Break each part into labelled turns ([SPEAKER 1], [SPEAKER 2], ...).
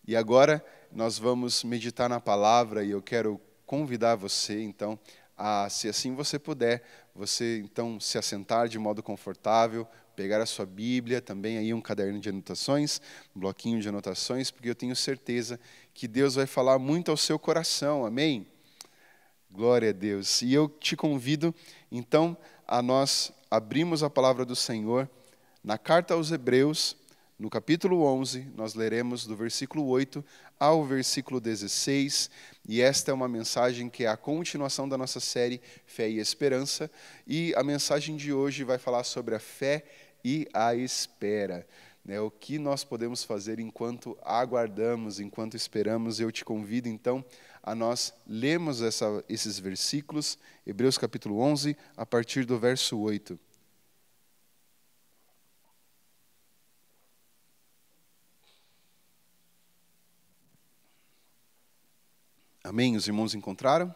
[SPEAKER 1] E agora nós vamos meditar na palavra e eu quero convidar você, então, a, se assim você puder, você então se assentar de modo confortável, pegar a sua Bíblia, também aí um caderno de anotações, um bloquinho de anotações, porque eu tenho certeza que Deus vai falar muito ao seu coração, amém? Glória a Deus. E eu te convido, então, a nós abrirmos a palavra do Senhor na carta aos Hebreus, no capítulo 11, nós leremos do versículo 8 ao versículo 16, e esta é uma mensagem que é a continuação da nossa série Fé e Esperança, e a mensagem de hoje vai falar sobre a fé e a espera. O que nós podemos fazer enquanto aguardamos, enquanto esperamos. Eu te convido, então, a nós lermos esses versículos, Hebreus capítulo 11, a partir do verso 8. Amém? Os irmãos encontraram?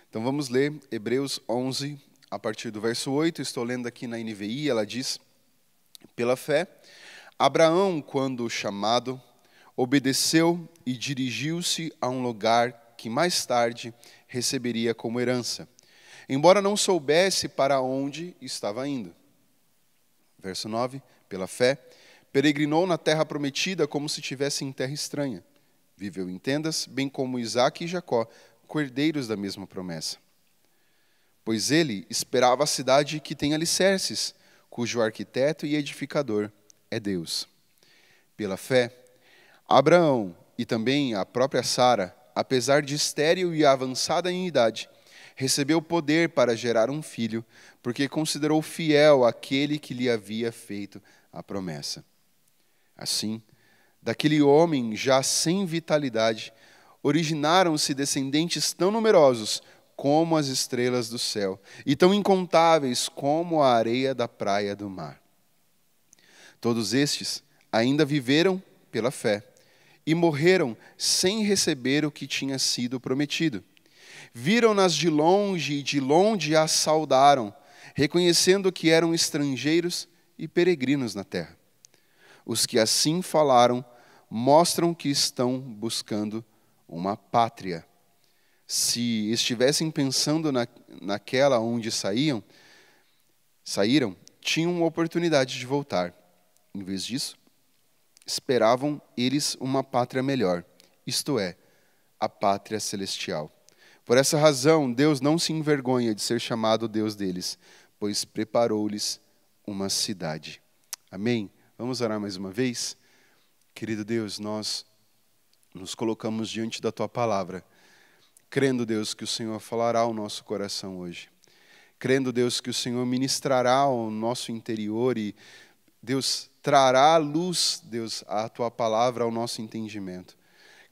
[SPEAKER 1] Então vamos ler Hebreus 11, a partir do verso 8. Estou lendo aqui na NVI, ela diz: pela fé, Abraão, quando chamado, obedeceu e dirigiu-se a um lugar que mais tarde receberia como herança, embora não soubesse para onde estava indo. Verso 9, pela fé, peregrinou na terra prometida como se estivesse em terra estranha. Viveu em tendas, bem como Isaque e Jacó, cordeiros da mesma promessa. Pois ele esperava a cidade que tem alicerces, cujo arquiteto e edificador é Deus. Pela fé, Abraão e também a própria Sara, apesar de estéril e avançada em idade, recebeu poder para gerar um filho, porque considerou fiel aquele que lhe havia feito a promessa. Assim, daquele homem já sem vitalidade, originaram-se descendentes tão numerosos como as estrelas do céu, e tão incontáveis como a areia da praia do mar. Todos estes ainda viveram pela fé, e morreram sem receber o que tinha sido prometido. Viram-nas de longe e de longe as saudaram, reconhecendo que eram estrangeiros e peregrinos na terra. Os que assim falaram mostram que estão buscando uma pátria. Se estivessem pensando naquela onde saíram, tinham oportunidade de voltar. Em vez disso, esperavam eles uma pátria melhor, isto é, a pátria celestial. Por essa razão, Deus não se envergonha de ser chamado Deus deles, pois preparou-lhes uma cidade. Amém? Vamos orar mais uma vez? Querido Deus, nós nos colocamos diante da Tua palavra, crendo, Deus, que o Senhor falará ao nosso coração hoje. Crendo, Deus, que o Senhor ministrará ao nosso interior e, Deus, trará à luz, Deus, a Tua palavra ao nosso entendimento.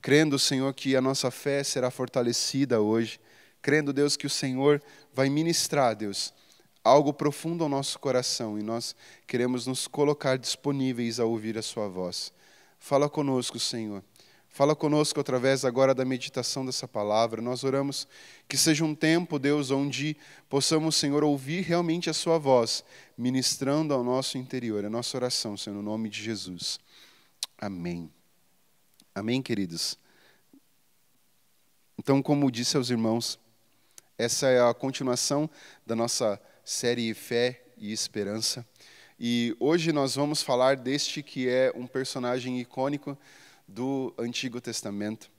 [SPEAKER 1] Crendo, Senhor, que a nossa fé será fortalecida hoje. Crendo, Deus, que o Senhor vai ministrar, Deus, algo profundo ao nosso coração, e nós queremos nos colocar disponíveis a ouvir a sua voz. Fala conosco, Senhor. Fala conosco através agora da meditação dessa palavra. Nós oramos que seja um tempo, Deus, onde possamos, Senhor, ouvir realmente a sua voz, ministrando ao nosso interior. É a nossa oração, Senhor, no nome de Jesus. Amém. Amém, queridos? Então, como disse aos irmãos, essa é a continuação da nossa série Fé e Esperança. E hoje nós vamos falar deste que é um personagem icônico do Antigo Testamento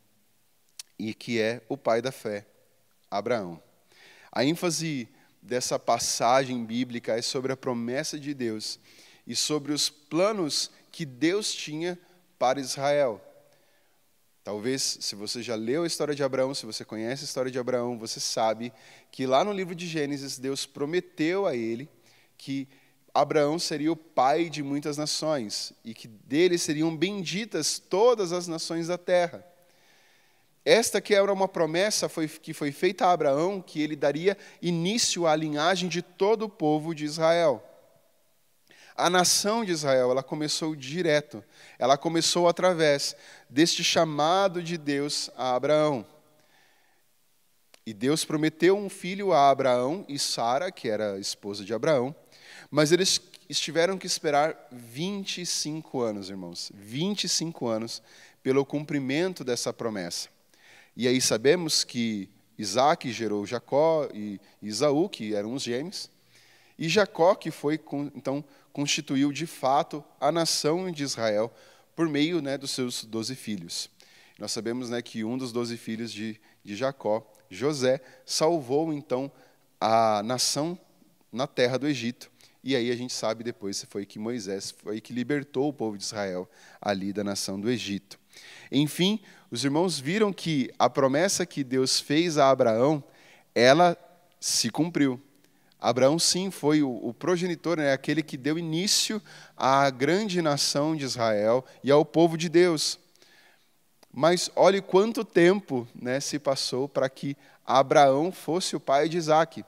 [SPEAKER 1] e que é o pai da fé, Abraão. A ênfase dessa passagem bíblica é sobre a promessa de Deus e sobre os planos que Deus tinha para Israel. Talvez, se você já leu a história de Abraão, se você conhece a história de Abraão, você sabe que lá no livro de Gênesis, Deus prometeu a ele que Abraão seria o pai de muitas nações e que dele seriam benditas todas as nações da terra. Esta que era uma promessa que foi feita a Abraão, que ele daria início à linhagem de todo o povo de Israel. A nação de Israel, ela começou direto, ela começou através deste chamado de Deus a Abraão. E Deus prometeu um filho a Abraão e Sara, que era a esposa de Abraão, mas eles tiveram que esperar 25 anos, irmãos, 25 anos, pelo cumprimento dessa promessa. E aí sabemos que Isaac gerou Jacó e Esaú, que eram os gêmeos, e Jacó, que foi, então, constituiu de fato a nação de Israel por meio, né, dos seus 12 filhos. Nós sabemos, né, que um dos 12 filhos de Jacó, José, salvou então a nação na terra do Egito. E aí a gente sabe depois foi que Moisés foi que libertou o povo de Israel ali da nação do Egito. Enfim, os irmãos viram que a promessa que Deus fez a Abraão, ela se cumpriu. Abraão, sim, foi o progenitor, né, aquele que deu início à grande nação de Israel e ao povo de Deus. Mas olhe quanto tempo, né, se passou para que Abraão fosse o pai de Isaque.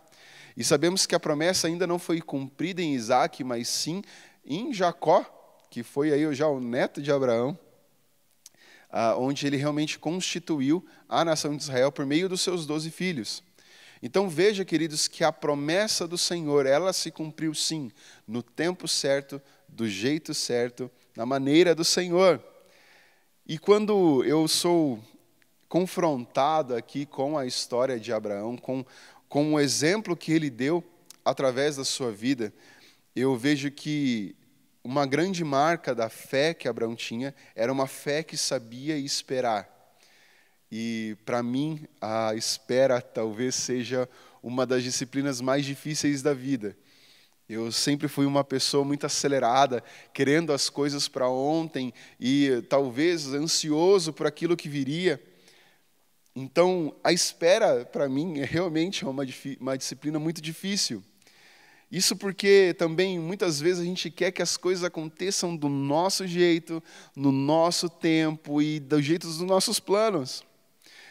[SPEAKER 1] E sabemos que a promessa ainda não foi cumprida em Isaque, mas sim em Jacó, que foi aí já o neto de Abraão, onde ele realmente constituiu a nação de Israel por meio dos seus 12 filhos. Então veja, queridos, que a promessa do Senhor, ela se cumpriu sim, no tempo certo, do jeito certo, na maneira do Senhor. E quando eu sou confrontado aqui com a história de Abraão, com o exemplo que ele deu através da sua vida, eu vejo que uma grande marca da fé que Abraão tinha era uma fé que sabia esperar. E, para mim, a espera talvez seja uma das disciplinas mais difíceis da vida. Eu sempre fui uma pessoa muito acelerada, querendo as coisas para ontem e talvez ansioso por aquilo que viria. Então, a espera, para mim, é realmente uma disciplina muito difícil. Isso porque também, muitas vezes, a gente quer que as coisas aconteçam do nosso jeito, no nosso tempo e do jeito dos nossos planos.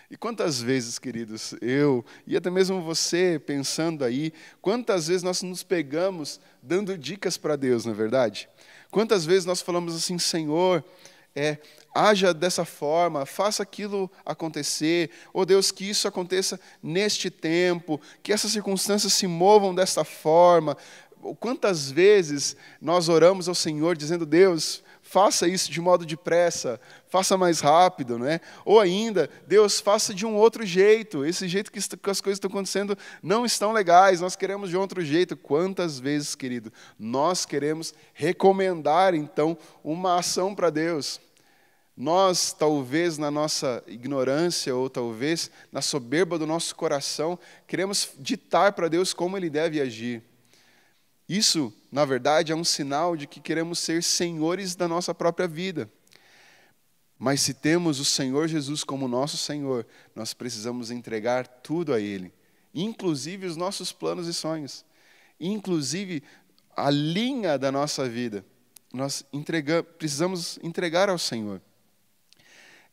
[SPEAKER 1] E quantas vezes, queridos, eu e até mesmo você pensando aí, quantas vezes nós nos pegamos dando dicas para Deus, não é verdade? Quantas vezes nós falamos assim, Senhor, haja dessa forma, faça aquilo acontecer, oh Deus, que isso aconteça neste tempo, que essas circunstâncias se movam desta forma. Quantas vezes nós oramos ao Senhor dizendo, Deus, faça isso de modo depressa, faça mais rápido, né? Ou ainda, Deus, faça de um outro jeito, esse jeito que as coisas estão acontecendo não estão legais, nós queremos de outro jeito. Quantas vezes, querido, nós queremos recomendar, então, uma ação para Deus? Nós, talvez na nossa ignorância ou talvez na soberba do nosso coração, queremos ditar para Deus como Ele deve agir. Isso, na verdade, é um sinal de que queremos ser senhores da nossa própria vida. Mas se temos o Senhor Jesus como nosso Senhor, nós precisamos entregar tudo a Ele, inclusive os nossos planos e sonhos, inclusive a linha da nossa vida. Nós precisamos entregar ao Senhor.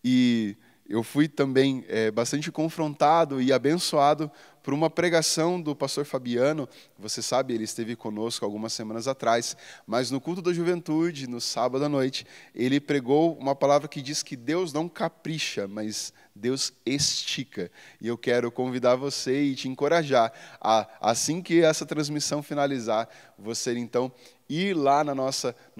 [SPEAKER 1] E eu fui também bastante confrontado e abençoado por uma pregação do pastor Fabiano. Você sabe, ele esteve conosco algumas semanas atrás, mas no culto da juventude, no sábado à noite, ele pregou uma palavra que diz que Deus não capricha, mas Deus estica. E eu quero convidar você e te encorajar a, assim que essa transmissão finalizar, você então ir lá no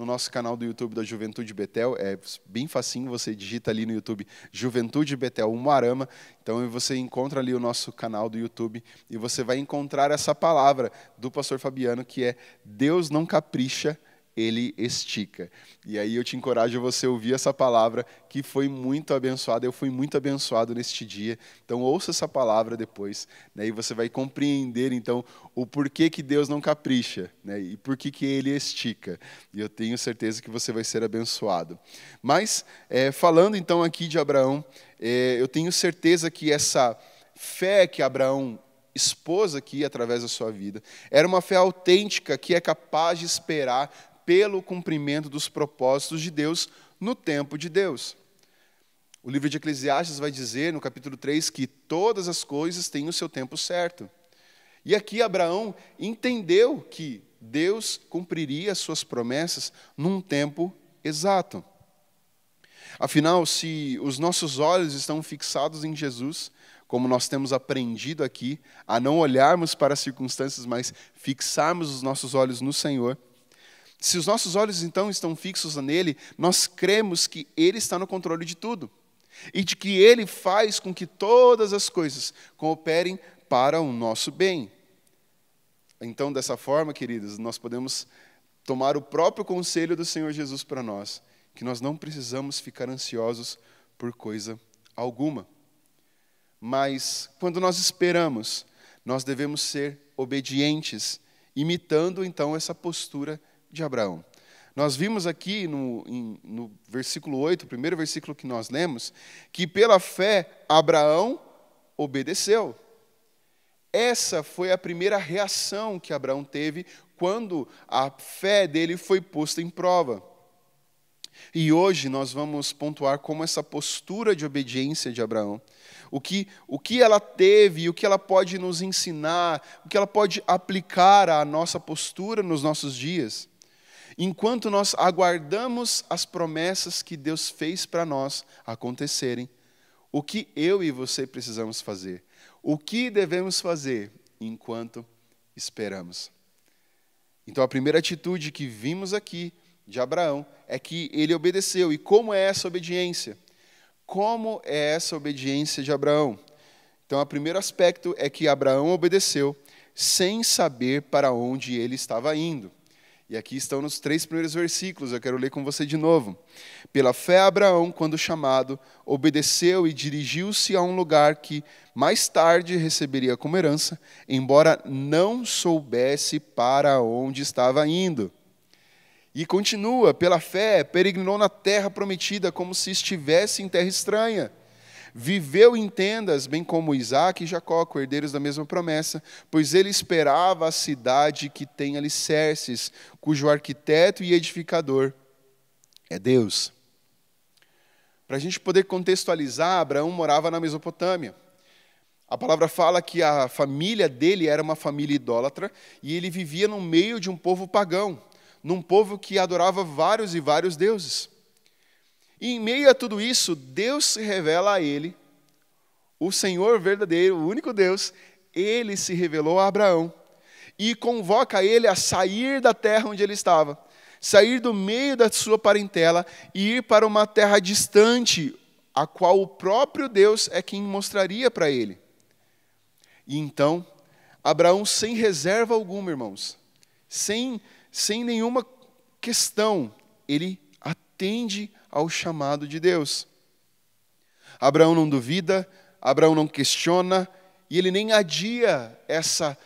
[SPEAKER 1] nosso canal do YouTube da Juventude Betel. É bem facinho, você digita ali no YouTube Juventude Betel Umuarama. Então você encontra ali o nosso canal do YouTube e você vai encontrar essa palavra do pastor Fabiano, que é Deus não capricha, Ele estica. E aí eu te encorajo a você ouvir essa palavra, que foi muito abençoada. Eu fui muito abençoado neste dia. Então ouça essa palavra depois, né, e você vai compreender então o porquê que Deus não capricha, né, e por que Ele estica. E eu tenho certeza que você vai ser abençoado. Mas, falando então aqui de Abraão, eu tenho certeza que essa fé que Abraão expôs aqui através da sua vida era uma fé autêntica que é capaz de esperar pelo cumprimento dos propósitos de Deus no tempo de Deus. O livro de Eclesiastes vai dizer, no capítulo 3, que todas as coisas têm o seu tempo certo. E aqui Abraão entendeu que Deus cumpriria as suas promessas num tempo exato. Afinal, se os nossos olhos estão fixados em Jesus, como nós temos aprendido aqui, a não olharmos para as circunstâncias, mas fixarmos os nossos olhos no Senhor, Se os nossos olhos então estão fixos nele, nós cremos que ele está no controle de tudo e de que ele faz com que todas as coisas cooperem para o nosso bem. Então, dessa forma, queridos, nós podemos tomar o próprio conselho do Senhor Jesus para nós, que nós não precisamos ficar ansiosos por coisa alguma. Mas, quando nós esperamos, nós devemos ser obedientes, imitando, então, essa postura de Abraão. Nós vimos aqui no versículo 8, o primeiro versículo que nós lemos, que pela fé Abraão obedeceu. Essa foi a primeira reação que Abraão teve quando a fé dele foi posta em prova. E hoje nós vamos pontuar como essa postura de obediência de Abraão, o que ela teve e o que ela pode nos ensinar, o que ela pode aplicar à nossa postura nos nossos dias. Enquanto nós aguardamos as promessas que Deus fez para nós acontecerem, o que eu e você precisamos fazer? O que devemos fazer enquanto esperamos? Então, a primeira atitude que vimos aqui de Abraão é que ele obedeceu. E como é essa obediência? Como é essa obediência de Abraão? Então, o primeiro aspecto é que Abraão obedeceu sem saber para onde ele estava indo. E aqui estão nos 3 primeiros versículos, eu quero ler com você de novo. Pela fé, Abraão, quando chamado, obedeceu e dirigiu-se a um lugar que mais tarde receberia como herança, embora não soubesse para onde estava indo. E continua, pela fé, peregrinou na terra prometida como se estivesse em terra estranha. Viveu em tendas, bem como Isaque e Jacó, herdeiros da mesma promessa, pois ele esperava a cidade que tem alicerces, cujo arquiteto e edificador é Deus. Para a gente poder contextualizar, Abraão morava na Mesopotâmia. A palavra fala que a família dele era uma família idólatra e ele vivia no meio de um povo pagão, num povo que adorava vários e vários deuses. E em meio a tudo isso, Deus se revela a ele, o Senhor verdadeiro, o único Deus, ele se revelou a Abraão e convoca ele a sair da terra onde ele estava, sair do meio da sua parentela e ir para uma terra distante, a qual o próprio Deus é quem mostraria para ele. E então, Abraão, sem reserva alguma, irmãos, sem nenhuma questão, ele atende ao chamado de Deus. Abraão não duvida, Abraão não questiona, e ele nem adia essa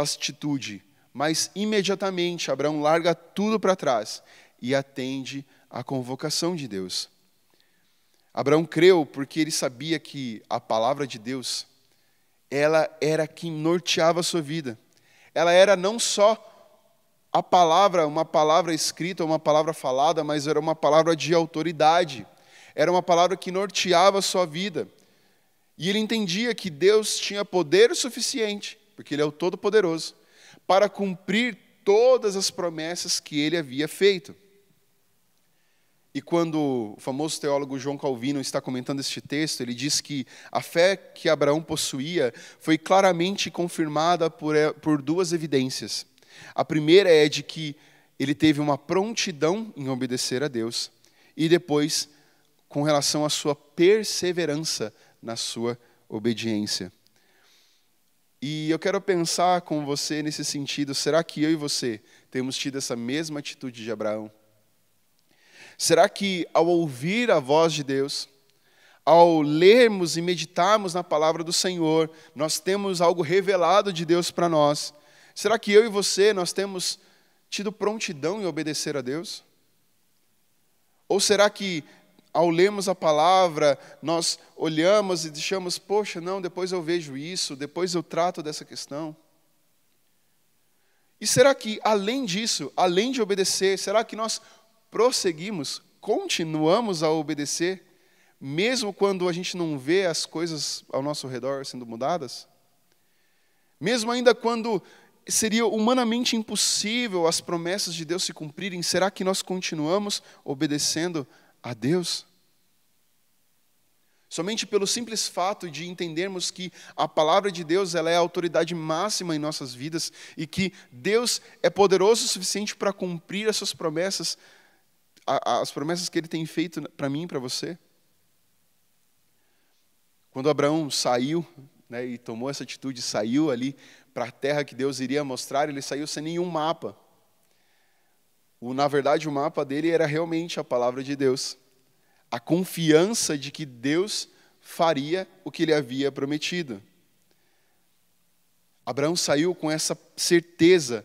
[SPEAKER 1] atitude, mas imediatamente Abraão larga tudo para trás e atende à convocação de Deus. Abraão creu porque ele sabia que a palavra de Deus, ela era quem norteava a sua vida. Ela era não só a palavra, uma palavra escrita, uma palavra falada, mas era uma palavra de autoridade. Era uma palavra que norteava a sua vida. E ele entendia que Deus tinha poder suficiente, porque Ele é o Todo-Poderoso, para cumprir todas as promessas que Ele havia feito. E quando o famoso teólogo João Calvino está comentando este texto, ele diz que a fé que Abraão possuía foi claramente confirmada por 2 evidências. A primeira é de que ele teve uma prontidão em obedecer a Deus, e depois, com relação à sua perseverança na sua obediência. E eu quero pensar com você nesse sentido, será que eu e você temos tido essa mesma atitude de Abraão? Será que ao ouvir a voz de Deus, ao lermos e meditarmos na palavra do Senhor, nós temos algo revelado de Deus para nós? Será que eu e você, nós temos tido prontidão em obedecer a Deus? Ou será que, ao lermos a palavra, nós olhamos e deixamos, poxa, não, depois eu vejo isso, depois eu trato dessa questão? E será que, além disso, além de obedecer, será que nós prosseguimos, continuamos a obedecer, mesmo quando a gente não vê as coisas ao nosso redor sendo mudadas? Mesmo ainda quando seria humanamente impossível as promessas de Deus se cumprirem, será que nós continuamos obedecendo a Deus? Somente pelo simples fato de entendermos que a palavra de Deus ela é a autoridade máxima em nossas vidas e que Deus é poderoso o suficiente para cumprir as suas promessas, as promessas que Ele tem feito para mim e para você. Quando Abraão saiu, né, e tomou essa atitude, saiu ali para a terra que Deus iria mostrar, ele saiu sem nenhum mapa. Na verdade, o mapa dele era realmente a palavra de Deus. A confiança de que Deus faria o que ele havia prometido. Abraão saiu com essa certeza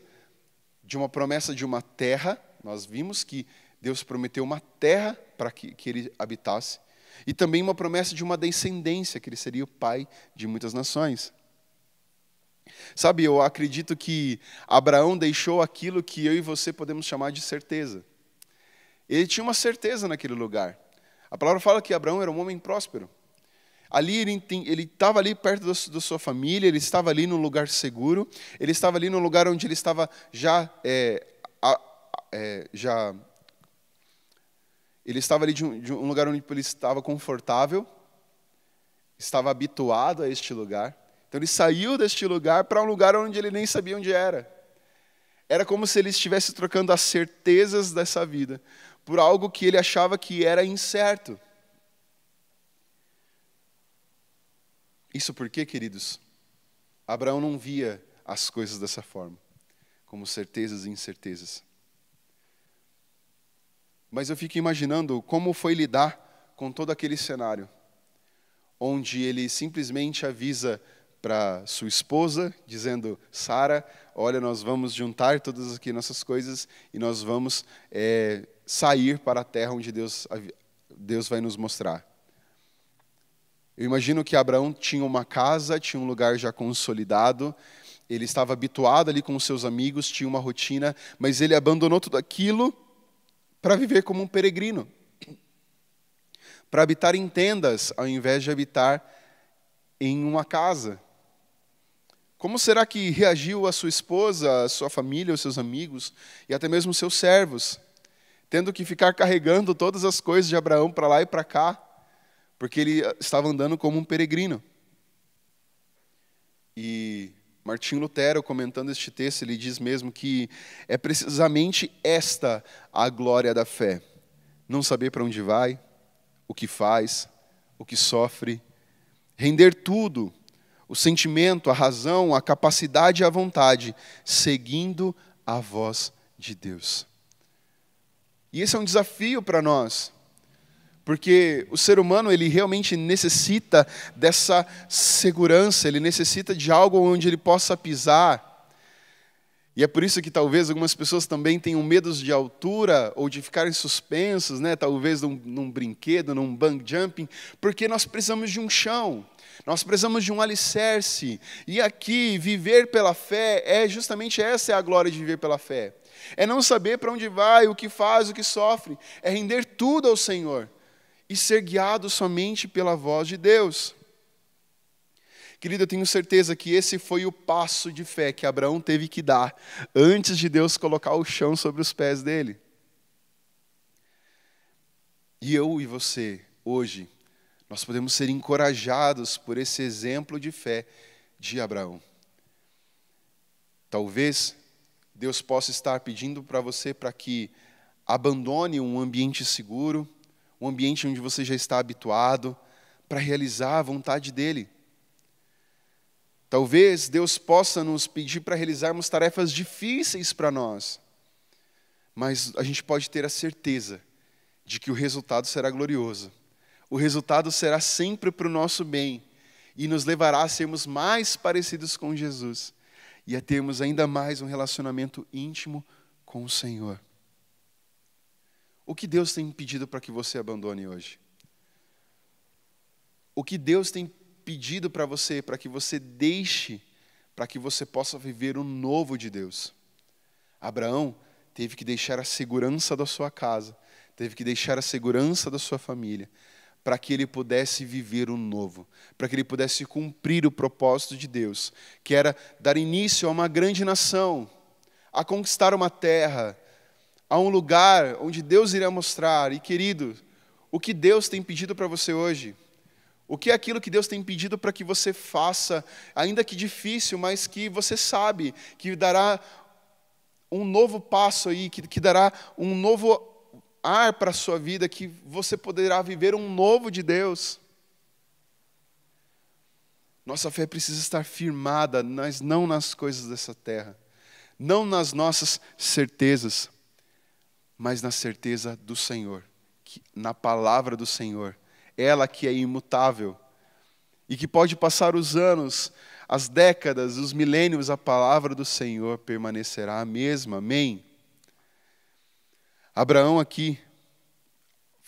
[SPEAKER 1] de uma promessa de uma terra. Nós vimos que Deus prometeu uma terra para que ele habitasse. E também uma promessa de uma descendência, que ele seria o pai de muitas nações. Sabe, eu acredito que Abraão deixou aquilo que eu e você podemos chamar de certeza. Ele tinha uma certeza naquele lugar. A palavra fala que Abraão era um homem próspero. Ali ele estava ali perto da sua família, ele estava ali num lugar seguro, ele estava ali num lugar onde ele estava ele estava ali de um lugar onde ele estava confortável, estava habituado a este lugar. Então ele saiu deste lugar para um lugar onde ele nem sabia onde era. Era como se ele estivesse trocando as certezas dessa vida por algo que ele achava que era incerto. Isso porque, queridos, Abraão não via as coisas dessa forma, como certezas e incertezas. Mas eu fico imaginando como foi lidar com todo aquele cenário, onde ele simplesmente avisa para sua esposa, dizendo: Sara, olha, nós vamos juntar todas aqui nossas coisas e nós vamos sair para a terra onde Deus vai nos mostrar. Eu imagino que Abraão tinha uma casa, tinha um lugar já consolidado, ele estava habituado ali com os seus amigos, tinha uma rotina, mas ele abandonou tudo aquilo para viver como um peregrino, para habitar em tendas, ao invés de habitar em uma casa. Como será que reagiu a sua esposa, a sua família, os seus amigos e até mesmo os seus servos, tendo que ficar carregando todas as coisas de Abraão para lá e para cá, porque ele estava andando como um peregrino? E Martinho Lutero, comentando este texto, ele diz mesmo que é precisamente esta a glória da fé. Não saber para onde vai, o que faz, o que sofre, render tudo, o sentimento, a razão, a capacidade e a vontade, seguindo a voz de Deus. E esse é um desafio para nós, porque o ser humano ele realmente necessita dessa segurança, ele necessita de algo onde ele possa pisar. E é por isso que talvez algumas pessoas também tenham medos de altura ou de ficarem suspensos, né? Talvez num brinquedo, num bungee jumping, porque nós precisamos de um chão. Nós precisamos de um alicerce. E aqui, viver pela fé, justamente essa é a glória de viver pela fé. É não saber para onde vai, o que faz, o que sofre. É render tudo ao Senhor e ser guiado somente pela voz de Deus. Querido, eu tenho certeza que esse foi o passo de fé que Abraão teve que dar antes de Deus colocar o chão sobre os pés dele. E eu e você, hoje, nós podemos ser encorajados por esse exemplo de fé de Abraão. Talvez Deus possa estar pedindo para você para que abandone um ambiente seguro, um ambiente onde você já está habituado, para realizar a vontade dEle. Talvez Deus possa nos pedir para realizarmos tarefas difíceis para nós, mas a gente pode ter a certeza de que o resultado será glorioso. O resultado será sempre para o nosso bem e nos levará a sermos mais parecidos com Jesus e a termos ainda mais um relacionamento íntimo com o Senhor. O que Deus tem pedido para que você abandone hoje? O que Deus tem pedido para que você deixe, para que você possa viver o novo de Deus? Abraão teve que deixar a segurança da sua casa, teve que deixar a segurança da sua família, para que ele pudesse viver o novo, para que ele pudesse cumprir o propósito de Deus, que era dar início a uma grande nação, a conquistar uma terra, a um lugar onde Deus iria mostrar. E querido, o que Deus tem pedido para você hoje? O que é aquilo que Deus tem pedido para que você faça, ainda que difícil, mas que você sabe que dará um novo passo aí, que dará um novo ar para a sua vida, que você poderá viver um novo de Deus. Nossa fé precisa estar firmada, mas não nas coisas dessa terra, não nas nossas certezas, mas na certeza do Senhor, na palavra do Senhor, ela que é imutável e que pode passar os anos, as décadas, os milênios, a palavra do Senhor permanecerá a mesma. Amém? Abraão aqui,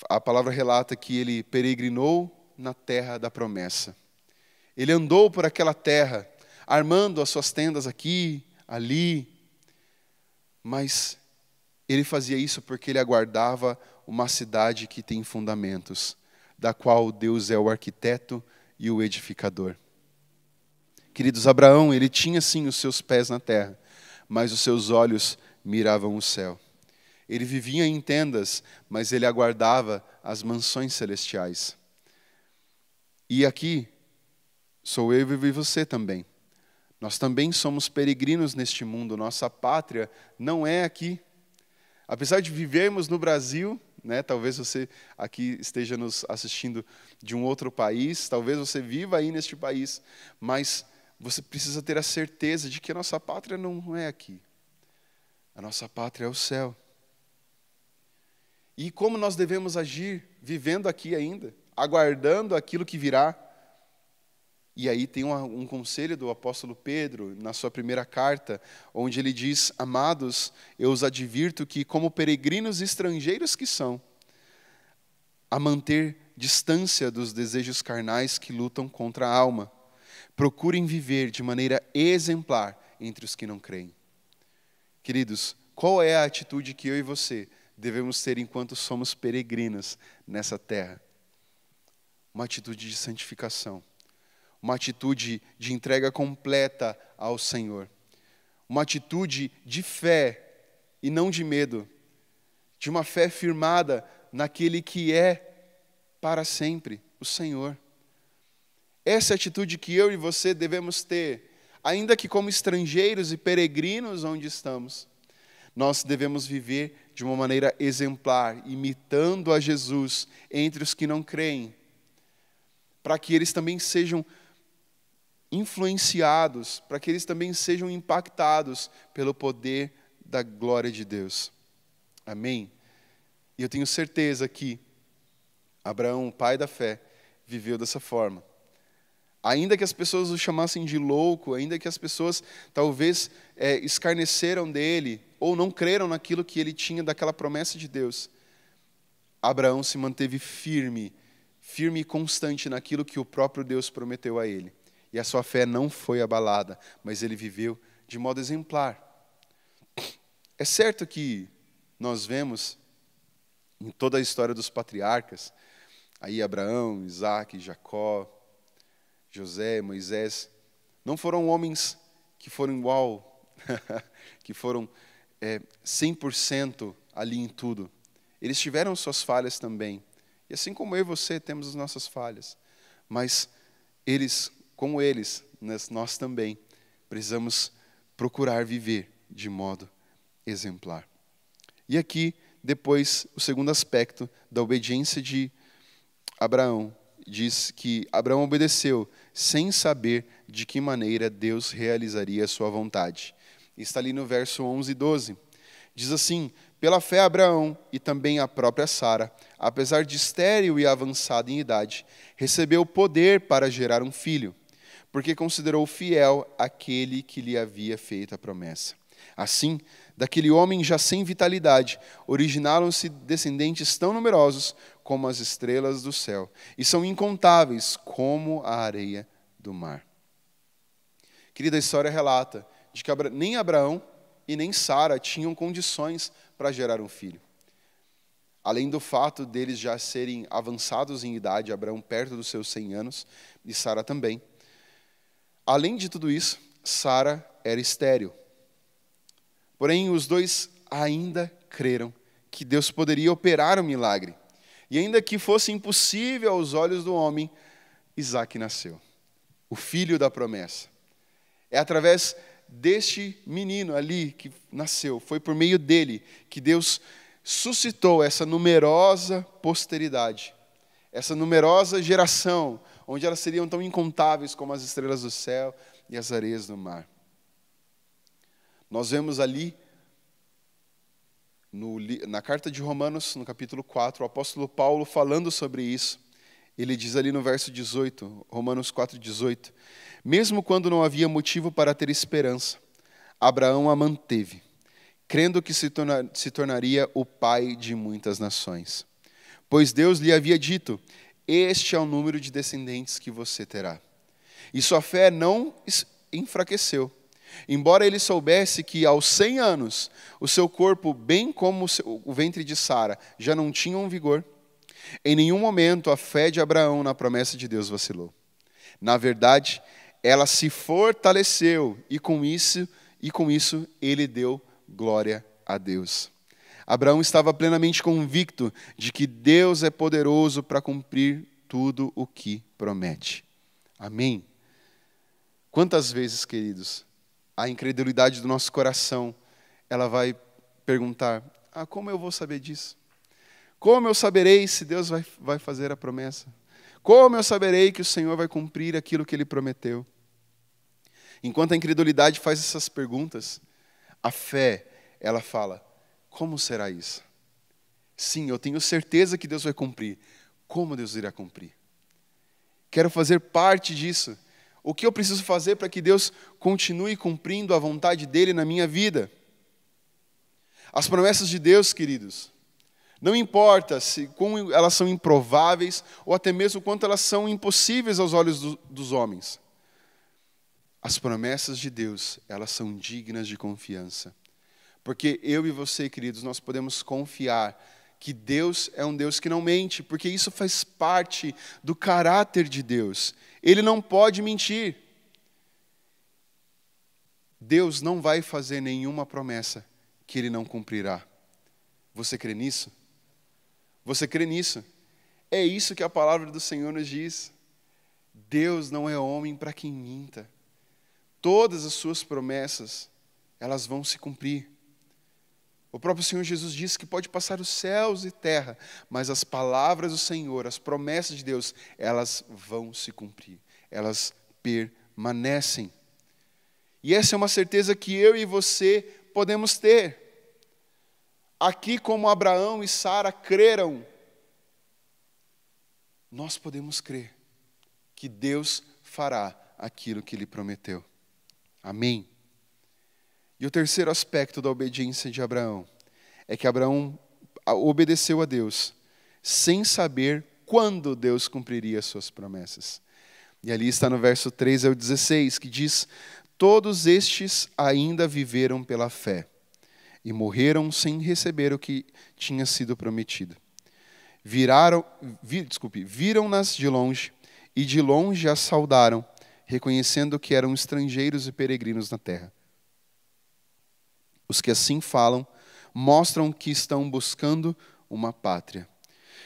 [SPEAKER 1] a palavra relata que ele peregrinou na terra da promessa. Ele andou por aquela terra, armando as suas tendas aqui, ali, mas ele fazia isso porque ele aguardava uma cidade que tem fundamentos, da qual Deus é o arquiteto e o edificador. Queridos, Abraão, ele tinha sim os seus pés na terra, mas os seus olhos miravam o céu. Ele vivia em tendas, mas ele aguardava as mansões celestiais. E aqui, sou eu e você também. Nós também somos peregrinos neste mundo, nossa pátria não é aqui. Apesar de vivermos no Brasil, né, talvez você aqui esteja nos assistindo de um outro país, talvez você viva aí neste país, mas você precisa ter a certeza de que a nossa pátria não é aqui. A nossa pátria é o céu. E como nós devemos agir vivendo aqui ainda, aguardando aquilo que virá? E aí tem um conselho do apóstolo Pedro, na sua primeira carta, onde ele diz: amados, eu os advirto que, como peregrinos estrangeiros que são, a manter distância dos desejos carnais que lutam contra a alma, procurem viver de maneira exemplar entre os que não creem. Queridos, qual é a atitude que eu e você devemos ter enquanto somos peregrinos nessa terra? Uma atitude de santificação. Uma atitude de entrega completa ao Senhor. Uma atitude de fé e não de medo. De uma fé firmada naquele que é para sempre o Senhor. Essa é a atitude que eu e você devemos ter, ainda que como estrangeiros e peregrinos onde estamos. Nós devemos viver de uma maneira exemplar, imitando a Jesus entre os que não creem, para que eles também sejam influenciados, para que eles também sejam impactados pelo poder da glória de Deus. Amém? E eu tenho certeza que Abraão, o pai da fé, viveu dessa forma. Ainda que as pessoas o chamassem de louco, ainda que as pessoas talvez escarneceram dele, ou não creram naquilo que ele tinha daquela promessa de Deus, Abraão se manteve firme e constante naquilo que o próprio Deus prometeu a ele. E a sua fé não foi abalada, mas ele viveu de modo exemplar. É certo que nós vemos em toda a história dos patriarcas, aí Abraão, Isaac, Jacó, José, Moisés, não foram homens que foram igual, que foram 100% ali em tudo. Eles tiveram suas falhas também. E assim como eu e você temos as nossas falhas. Mas eles, como eles, nós também precisamos procurar viver de modo exemplar. E aqui, depois, o segundo aspecto da obediência de Abraão, diz que Abraão obedeceu sem saber de que maneira Deus realizaria a sua vontade. Está ali no verso 11 e 12. Diz assim: pela fé Abraão e também a própria Sara, apesar de estéril e avançada em idade, recebeu poder para gerar um filho, porque considerou fiel aquele que lhe havia feito a promessa. Assim, daquele homem já sem vitalidade, originaram-se descendentes tão numerosos como as estrelas do céu, e são incontáveis como a areia do mar. Querida, a história relata de que nem Abraão e nem Sara tinham condições para gerar um filho. Além do fato deles já serem avançados em idade, Abraão perto dos seus 100 anos, e Sara também. Além de tudo isso, Sara era estéril. Porém, os dois ainda creram que Deus poderia operar um milagre. E ainda que fosse impossível aos olhos do homem, Isaque nasceu, o filho da promessa. É através deste menino ali que nasceu, foi por meio dele que Deus suscitou essa numerosa posteridade, essa numerosa geração, onde elas seriam tão incontáveis como as estrelas do céu e as areias do mar. Nós vemos ali, na carta de Romanos, no capítulo 4, o apóstolo Paulo falando sobre isso. Ele diz ali no verso 18, Romanos 4:18, mesmo quando não havia motivo para ter esperança, Abraão a manteve, crendo que se tornaria o pai de muitas nações. Pois Deus lhe havia dito, este é o número de descendentes que você terá. E sua fé não enfraqueceu. Embora ele soubesse que aos 100 anos, o seu corpo, bem como o ventre de Sara, já não tinham vigor, em nenhum momento a fé de Abraão na promessa de Deus vacilou. Na verdade, ela se fortaleceu e com isso ele deu glória a Deus. Abraão estava plenamente convicto de que Deus é poderoso para cumprir tudo o que promete. Amém? Quantas vezes, queridos, a incredulidade do nosso coração, ela vai perguntar, como eu vou saber disso? Como eu saberei se Deus vai fazer a promessa? Como eu saberei que o Senhor vai cumprir aquilo que Ele prometeu? Enquanto a incredulidade faz essas perguntas, a fé, ela fala, como será isso? Sim, eu tenho certeza que Deus vai cumprir. Como Deus irá cumprir? Quero fazer parte disso. O que eu preciso fazer para que Deus continue cumprindo a vontade dEle na minha vida? As promessas de Deus, queridos, não importa como elas são improváveis ou até mesmo quanto elas são impossíveis aos olhos dos homens. As promessas de Deus, elas são dignas de confiança. Porque eu e você, queridos, nós podemos confiar que Deus é um Deus que não mente, porque isso faz parte do caráter de Deus. Ele não pode mentir. Deus não vai fazer nenhuma promessa que Ele não cumprirá. Você crê nisso? Você crê nisso? É isso que a palavra do Senhor nos diz. Deus não é homem para quem minta. Todas as suas promessas, elas vão se cumprir. O próprio Senhor Jesus disse que pode passar os céus e terra, mas as palavras do Senhor, as promessas de Deus, elas vão se cumprir. Elas permanecem. E essa é uma certeza que eu e você podemos ter. Aqui como Abraão e Sara creram, nós podemos crer que Deus fará aquilo que Ele prometeu. Amém? E o terceiro aspecto da obediência de Abraão é que Abraão obedeceu a Deus sem saber quando Deus cumpriria as suas promessas. E ali está no verso 13 ao 16, que diz, todos estes ainda viveram pela fé e morreram sem receber o que tinha sido prometido. Viram-nas de longe e de longe as saudaram, reconhecendo que eram estrangeiros e peregrinos na terra. Os que assim falam mostram que estão buscando uma pátria.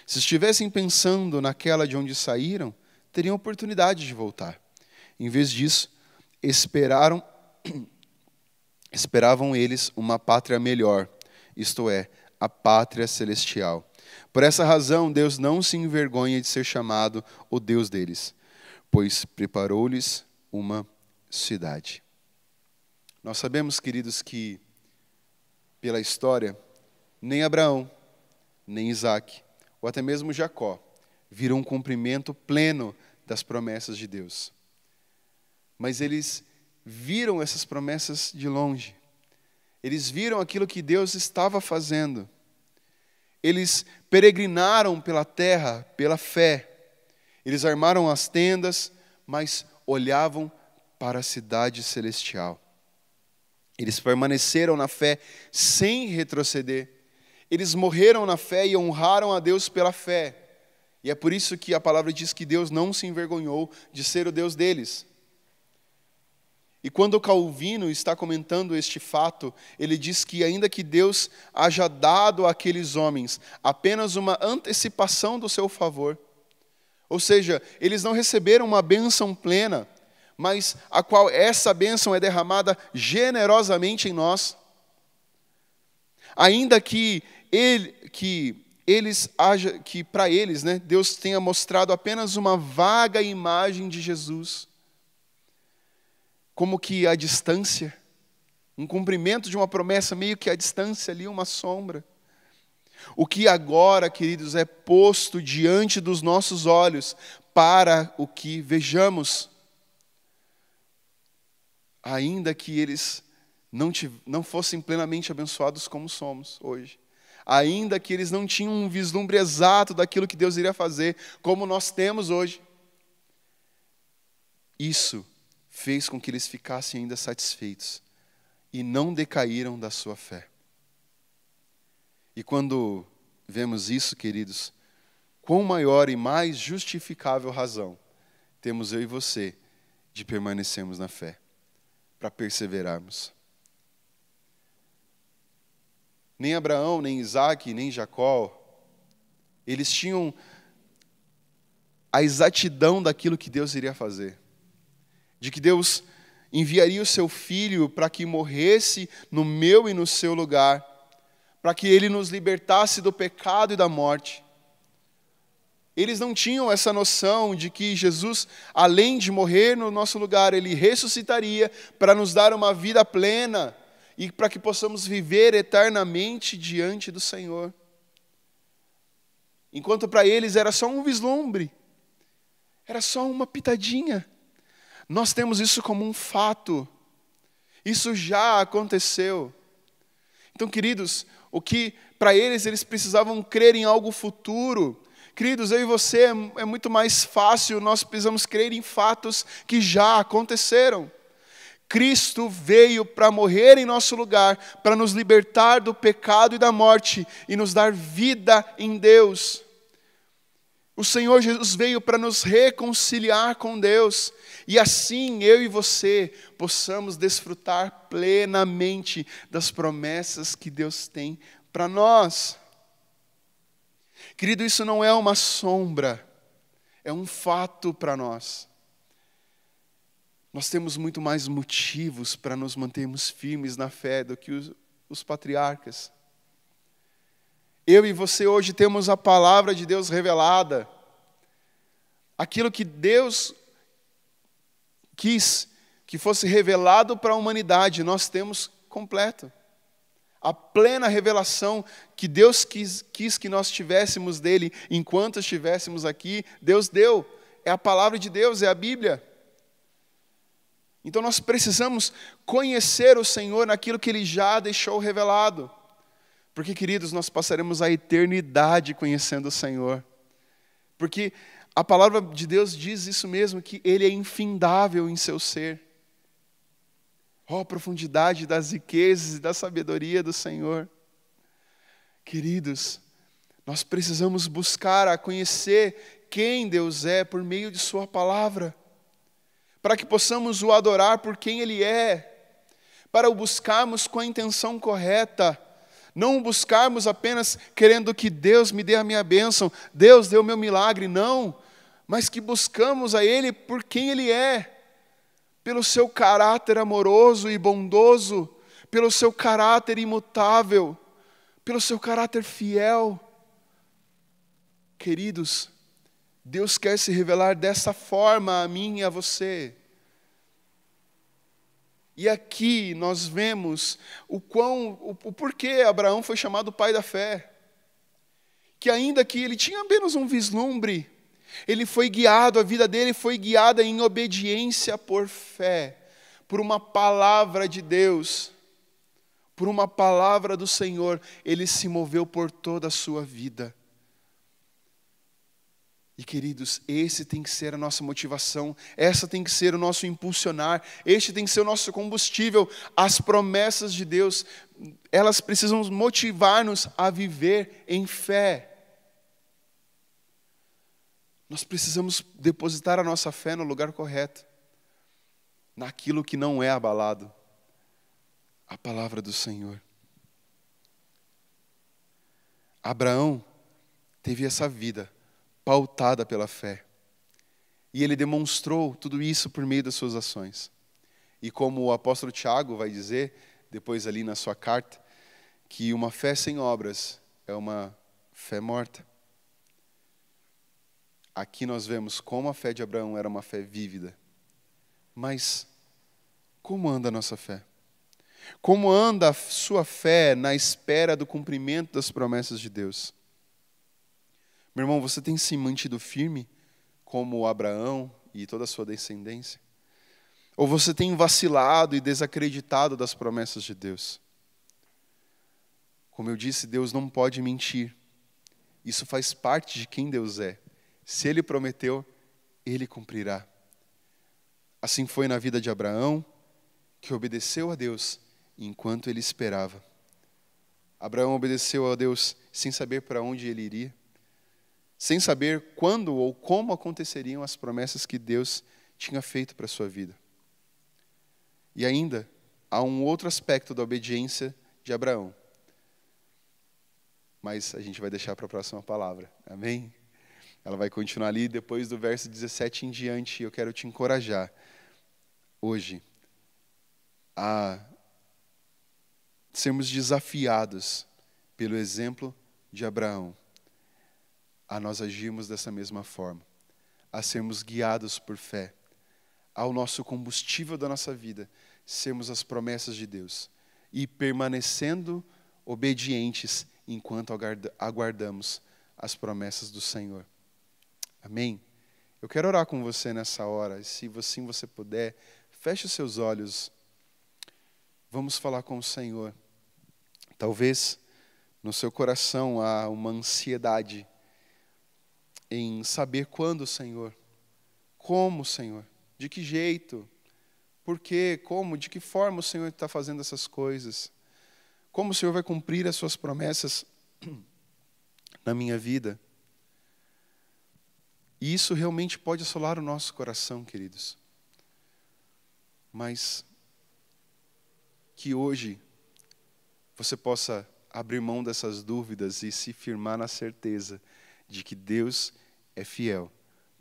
[SPEAKER 1] Se estivessem pensando naquela de onde saíram, teriam oportunidade de voltar. Em vez disso, esperavam eles uma pátria melhor, isto é, a pátria celestial. Por essa razão, Deus não se envergonha de ser chamado o Deus deles, pois preparou-lhes uma cidade. Nós sabemos, queridos, que pela história, nem Abraão, nem Isaque, ou até mesmo Jacó, viram um cumprimento pleno das promessas de Deus. Mas eles viram essas promessas de longe. Eles viram aquilo que Deus estava fazendo. Eles peregrinaram pela terra, pela fé. Eles armaram as tendas, mas olhavam para a cidade celestial. Eles permaneceram na fé sem retroceder. Eles morreram na fé e honraram a Deus pela fé. E é por isso que a palavra diz que Deus não se envergonhou de ser o Deus deles. E quando Calvino está comentando este fato, ele diz que ainda que Deus haja dado àqueles homens apenas uma antecipação do seu favor, Ou seja, eles não receberam uma bênção plena, mas a qual essa bênção é derramada generosamente em nós. Ainda que para eles, né, Deus tenha mostrado apenas uma vaga imagem de Jesus, como que a distância, um cumprimento de uma promessa, meio que a distância ali, uma sombra. O que agora, queridos, é posto diante dos nossos olhos para o que vejamos. Ainda que eles não fossem plenamente abençoados como somos hoje. Ainda que eles não tinham um vislumbre exato daquilo que Deus iria fazer, como nós temos hoje. Isso fez com que eles ficassem ainda satisfeitos e não decaíram da sua fé. E quando vemos isso, queridos, quão maior e mais justificável razão temos eu e você de permanecermos na fé, para perseverarmos. Nem Abraão, nem Isaac, nem Jacó, eles tinham a exatidão daquilo que Deus iria fazer. De que Deus enviaria o seu filho para que morresse no meu e no seu lugar, para que ele nos libertasse do pecado e da morte. Eles não tinham essa noção de que Jesus, além de morrer no nosso lugar, ele ressuscitaria para nos dar uma vida plena e para que possamos viver eternamente diante do Senhor. Enquanto para eles era só um vislumbre, era só uma pitadinha. Nós temos isso como um fato. Isso já aconteceu. Então, queridos, o que para eles precisavam crer em algo futuro. Queridos, eu e você é muito mais fácil, nós precisamos crer em fatos que já aconteceram. Cristo veio para morrer em nosso lugar, para nos libertar do pecado e da morte e nos dar vida em Deus. O Senhor Jesus veio para nos reconciliar com Deus e assim eu e você possamos desfrutar plenamente das promessas que Deus tem para nós. Querido, isso não é uma sombra, é um fato para nós. Nós temos muito mais motivos para nos mantermos firmes na fé do que os patriarcas. Eu e você hoje temos a palavra de Deus revelada. Aquilo que Deus quis que fosse revelado para a humanidade, nós temos completo. A plena revelação que Deus quis que nós tivéssemos dele enquanto estivéssemos aqui, Deus deu. É a palavra de Deus, é a Bíblia. Então nós precisamos conhecer o Senhor naquilo que Ele já deixou revelado. Porque, queridos, nós passaremos a eternidade conhecendo o Senhor. Porque a palavra de Deus diz isso mesmo, que Ele é infindável em seu ser. Oh, profundidade das riquezas e da sabedoria do Senhor. Queridos, nós precisamos buscar a conhecer quem Deus é por meio de sua palavra, para que possamos o adorar por quem Ele é, para o buscarmos com a intenção correta, não o buscarmos apenas querendo que Deus me dê a minha bênção, Deus dê o meu milagre, não, mas que buscamos a Ele por quem Ele é, pelo seu caráter amoroso e bondoso, pelo seu caráter imutável, pelo seu caráter fiel. Queridos, Deus quer se revelar dessa forma a mim e a você. E aqui nós vemos o porquê Abraão foi chamado pai da fé. Que ainda que ele tinha apenas um vislumbre, ele foi guiado, a vida dele foi guiada em obediência por fé, por uma palavra de Deus, por uma palavra do Senhor, ele se moveu por toda a sua vida. E, queridos, esse tem que ser a nossa motivação, essa tem que ser o nosso impulsionar, este tem que ser o nosso combustível. As promessas de Deus, elas precisam motivar-nos a viver em fé. Nós precisamos depositar a nossa fé no lugar correto, naquilo que não é abalado, a palavra do Senhor. Abraão teve essa vida pautada pela fé. E ele demonstrou tudo isso por meio das suas ações. E como o apóstolo Tiago vai dizer, depois ali na sua carta, que uma fé sem obras é uma fé morta. Aqui nós vemos como a fé de Abraão era uma fé vívida. Mas como anda a nossa fé? Como anda a sua fé na espera do cumprimento das promessas de Deus? Meu irmão, você tem se mantido firme como Abraão e toda a sua descendência? Ou você tem vacilado e desacreditado das promessas de Deus? Como eu disse, Deus não pode mentir. Isso faz parte de quem Deus é. Se Ele prometeu, Ele cumprirá. Assim foi na vida de Abraão, que obedeceu a Deus enquanto ele esperava. Abraão obedeceu a Deus sem saber para onde ele iria, sem saber quando ou como aconteceriam as promessas que Deus tinha feito para a sua vida. E ainda há um outro aspecto da obediência de Abraão. Mas a gente vai deixar para a próxima palavra. Amém? Ela vai continuar ali depois do verso 17 em diante. E eu quero te encorajar hoje a sermos desafiados pelo exemplo de Abraão, a nós agirmos dessa mesma forma, a sermos guiados por fé, ao nosso combustível da nossa vida, sermos as promessas de Deus e permanecendo obedientes enquanto aguardamos as promessas do Senhor. Amém? Eu quero orar com você nessa hora, e se assim você puder, feche os seus olhos. Vamos falar com o Senhor. Talvez no seu coração há uma ansiedade em saber quando, Senhor, como, Senhor, de que jeito, por quê, como, de que forma o Senhor está fazendo essas coisas, como o Senhor vai cumprir as suas promessas na minha vida. E isso realmente pode assolar o nosso coração, queridos. Mas que hoje você possa abrir mão dessas dúvidas e se firmar na certeza de que Deus é fiel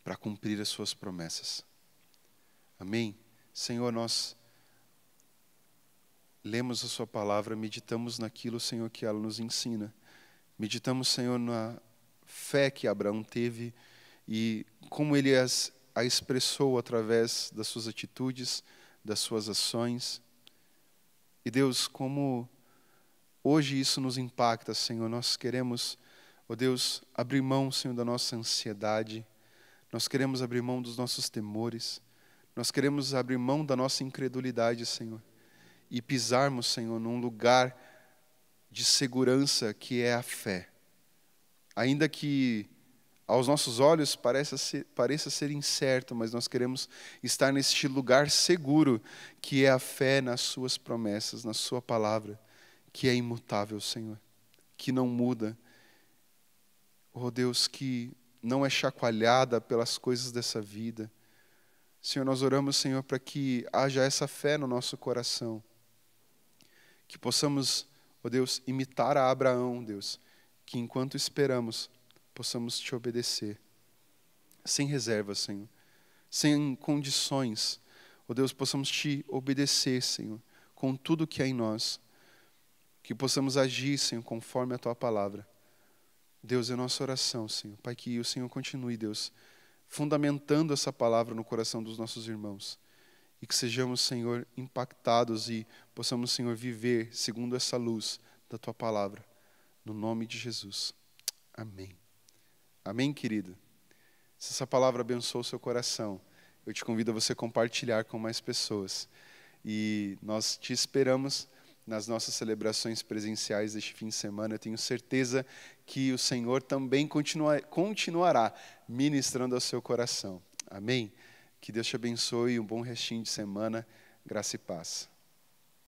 [SPEAKER 1] para cumprir as suas promessas. Amém? Senhor, nós lemos a sua palavra, meditamos naquilo, Senhor, que ela nos ensina. Meditamos, Senhor, na fé que Abraão teve e como ele a expressou através das suas atitudes, das suas ações. E Deus, como hoje isso nos impacta, Senhor, nós queremos, ó Deus, abrir mão, Senhor, da nossa ansiedade, nós queremos abrir mão dos nossos temores, nós queremos abrir mão da nossa incredulidade, Senhor, e pisarmos, Senhor, num lugar de segurança que é a fé. Ainda que aos nossos olhos pareça ser incerto, mas nós queremos estar neste lugar seguro, que é a fé nas suas promessas, na sua palavra, que é imutável, Senhor, que não muda. Oh Deus, que não é chacoalhada pelas coisas dessa vida. Senhor, nós oramos, Senhor, para que haja essa fé no nosso coração, que possamos, oh Deus, imitar a Abraão, Deus, que enquanto esperamos, possamos te obedecer, sem reserva, Senhor, sem condições. Ó Deus, possamos te obedecer, Senhor, com tudo que há em nós, que possamos agir, Senhor, conforme a Tua palavra. Deus, é nossa oração, Senhor. Pai, que o Senhor continue, Deus, fundamentando essa palavra no coração dos nossos irmãos, e que sejamos, Senhor, impactados e possamos, Senhor, viver segundo essa luz da Tua palavra, no nome de Jesus. Amém. Amém, querido? Se essa palavra abençoou o seu coração, eu te convido a você compartilhar com mais pessoas. E nós te esperamos nas nossas celebrações presenciais deste fim de semana. Eu tenho certeza que o Senhor também continuará ministrando ao seu coração. Amém? Que Deus te abençoe, um bom restinho de semana, graça e paz.